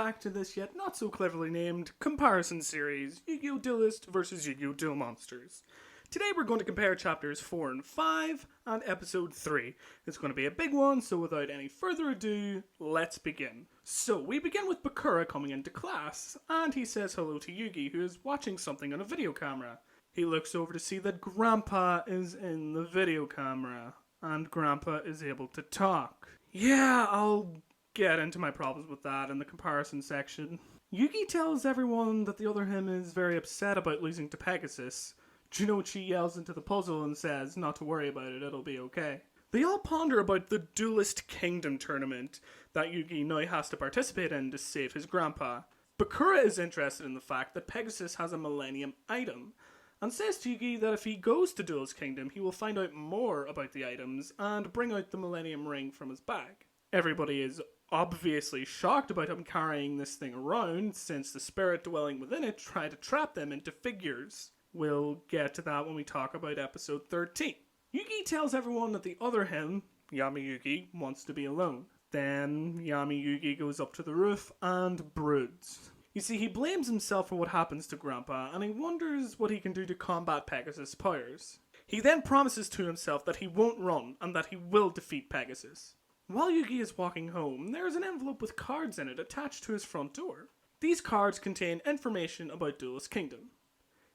back to this yet not so cleverly named comparison series, Yu-Gi-Oh! Duelist vs. Yu-Gi-Oh! Duel Monsters. Today we're going to compare chapters 4 and 5 and episode 3. It's going to be a big one, so without any further ado, let's begin. So we begin with Bakura coming into class, and he says hello to Yugi, who is watching something on a video camera. He looks over to see that Grandpa is in the video camera, and Grandpa is able to talk. Yeah, I'll get into my problems with that in the comparison section. Yugi tells everyone that the other him is very upset about losing to Pegasus. Jinochi yells into the puzzle and says not to worry about it, it'll be okay. They all ponder about the Duelist Kingdom tournament that Yugi now has to participate in to save his grandpa. Bakura is interested in the fact that Pegasus has a Millennium item, and says to Yugi that if he goes to Duelist Kingdom, he will find out more about the items and bring out the Millennium Ring from his bag. Everybody is obviously shocked about him carrying this thing around, since the spirit dwelling within it tried to trap them into figures. We'll get to that when we talk about episode 13. Yugi tells everyone that the other him, Yami Yugi, wants to be alone. Then Yami Yugi goes up to the roof and broods. You see, he blames himself for what happens to Grandpa, and he wonders what he can do to combat Pegasus' powers. He then promises to himself that he won't run, and that he will defeat Pegasus. While Yugi is walking home, there is an envelope with cards in it attached to his front door. These cards contain information about Duelist Kingdom.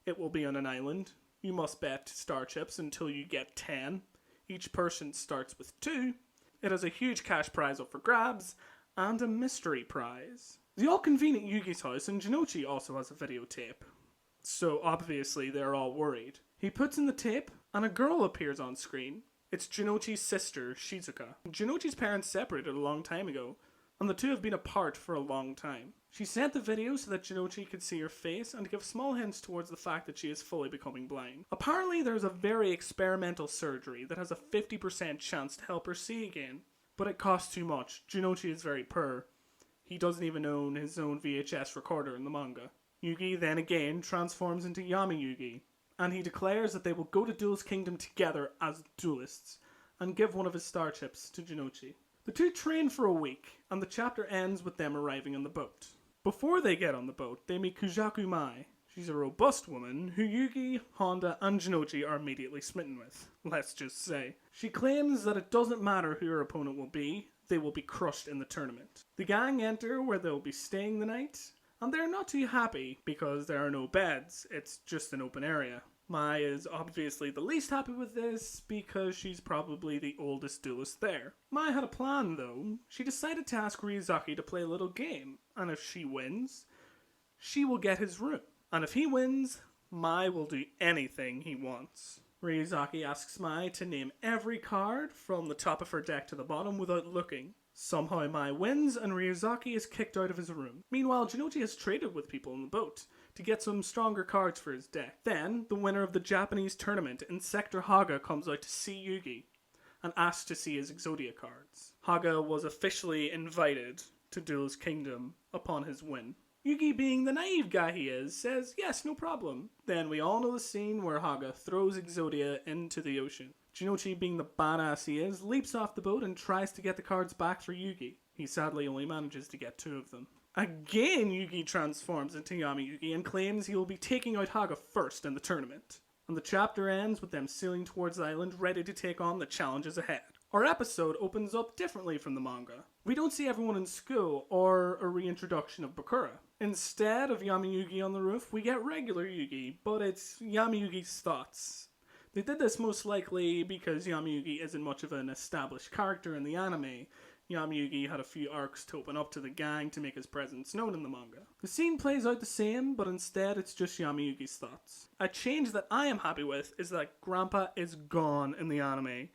It will be on an island. You must bet star chips until you get 10. Each person starts with 2. It has a huge cash prize up for grabs, and a mystery prize. They all convene at Yugi's house, and Jinochi also has a videotape. So obviously they're all worried. He puts in the tape, and a girl appears on screen. It's Jinochi's sister, Shizuka. Jinochi's parents separated a long time ago, and the two have been apart for a long time. She sent the video so that Jinochi could see her face and give small hints towards the fact that she is fully becoming blind. Apparently there's a very experimental surgery that has a 50% chance to help her see again, but it costs too much. Jinochi is very poor. He doesn't even own his own VHS recorder in the manga. Yugi then again transforms into Yami Yugi, and he declares that they will go to Duelist Kingdom together as duelists, and give one of his star chips to Jinochi. The two train for a week, and the chapter ends with them arriving on the boat. Before they get on the boat, they meet Kujaku Mai. She's a robust woman who Yugi, Honda, and Jinochi are immediately smitten with, let's just say. She claims that it doesn't matter who her opponent will be, they will be crushed in the tournament. The gang enter where they'll be staying the night, and they're not too happy because there are no beds, it's just an open area. Mai is obviously the least happy with this because she's probably the oldest duelist there. Mai had a plan though. She decided to ask Ryuzaki to play a little game, and if she wins, she will get his room. And if he wins, Mai will do anything he wants. Ryuzaki asks Mai to name every card from the top of her deck to the bottom without looking. Somehow Mai wins and Ryuzaki is kicked out of his room. Meanwhile, Jinochi has traded with people on the boat to get some stronger cards for his deck. Then, the winner of the Japanese tournament, Insector Haga, comes out to see Yugi and asks to see his Exodia cards. Haga was officially invited to Duelist Kingdom upon his win. Yugi, being the naive guy he is, says yes, no problem. Then we all know the scene where Haga throws Exodia into the ocean. Jinochi, being the badass he is, leaps off the boat and tries to get the cards back for Yugi. He sadly only manages to get 2 of them. Again, Yugi transforms into Yami Yugi and claims he will be taking out Haga first in the tournament. And the chapter ends with them sailing towards the island, ready to take on the challenges ahead. Our episode opens up differently from the manga. We don't see everyone in school or a reintroduction of Bakura. Instead of Yami Yugi on the roof, we get regular Yugi, but it's Yami Yugi's thoughts. They did this most likely because Yami Yugi isn't much of an established character in the anime. Yami Yugi had a few arcs to open up to the gang to make his presence known in the manga. The scene plays out the same, but instead it's just Yami Yugi's thoughts. A change that I am happy with is that Grandpa is gone in the anime.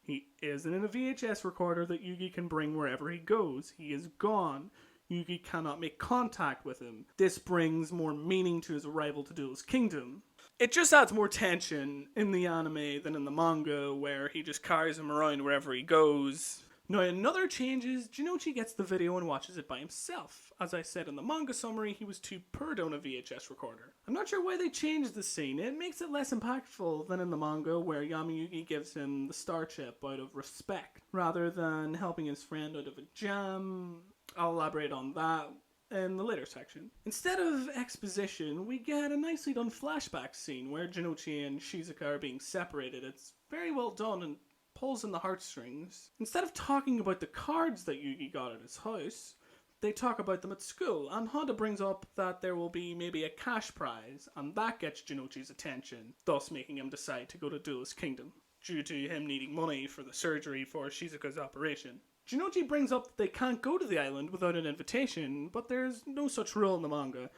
He isn't in a VHS recorder that Yugi can bring wherever he goes. He is gone. Yugi cannot make contact with him. This brings more meaning to his arrival to Duelist Kingdom. It just adds more tension in the anime than in the manga, where he just carries him around wherever he goes. Now, another change is Jinochi gets the video and watches it by himself. As I said in the manga summary, he was too poor to own a VHS recorder. I'm not sure why they changed the scene. It makes it less impactful than in the manga, where Yami Yugi gives him the star chip out of respect, rather than helping his friend out of a jam. I'll elaborate on that in the later section. Instead of exposition, we get a nicely done flashback scene where Jinochi and Shizuka are being separated. It's very well done and pulls in the heartstrings. Instead of talking about the cards that Yugi got at his house, they talk about them at school, and Honda brings up that there will be maybe a cash prize, and that gets Jinochi's attention, thus making him decide to go to Duelist Kingdom, due to him needing money for the surgery for Shizuka's operation. Jinochi brings up that they can't go to the island without an invitation, but there's no such rule in the manga.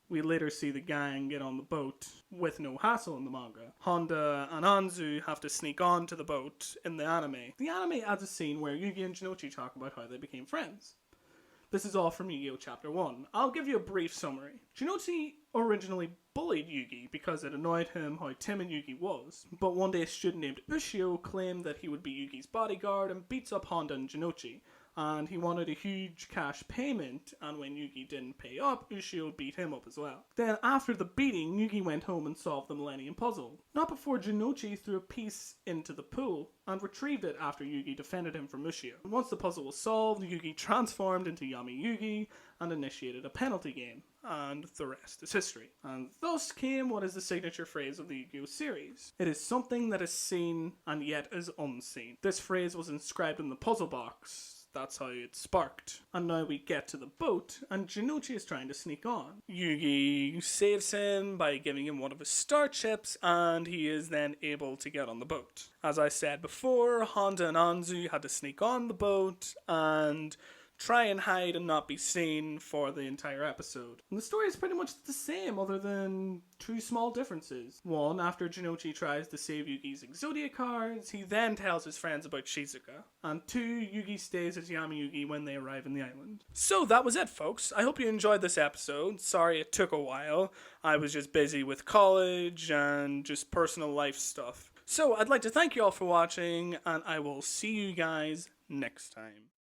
We later see the gang get on the boat with no hassle in the manga. Honda and Anzu have to sneak on to the boat in the anime. The anime adds a scene where Yugi and Jinochi talk about how they became friends. This is all from Yu-Gi-Oh! Chapter 1. I'll give you a brief summary. Jinochi originally bullied Yugi because it annoyed him how timid Yugi was, but one day a student named YUGIOH claimed that he would be Yugi's bodyguard and beats up Honda and Jinochi, and he wanted a huge cash payment, and when Yugi didn't pay up, YUGIOH beat him up as well. Then after the beating, Yugi went home and solved the Millennium Puzzle. Not before Jinochi threw a piece into the pool and retrieved it after Yugi defended him from YUGIOH. Once the puzzle was solved, Yugi transformed into Yami Yugi and initiated a penalty game, and the rest is history. And thus came what is the signature phrase of the Yu-Gi-Oh! Series. It is something that is seen and yet is unseen. This phrase was inscribed in the puzzle box. That's how it sparked. And now we get to the boat, and Jinochi is trying to sneak on. Yugi saves him by giving him one of his star chips, and he is then able to get on the boat. As I said before, Honda and Anzu had to sneak on the boat and try and hide and not be seen for the entire episode. And the story is pretty much the same, other than two small differences. One, after Jinochi tries to save Yugi's Exodia cards, he then tells his friends about Shizuka. And two, Yugi stays as Yami Yugi when they arrive in the island. So that was it, folks. I hope you enjoyed this episode. Sorry it took a while. I was just busy with college and just personal life stuff. So I'd like to thank you all for watching, and I will see you guys next time.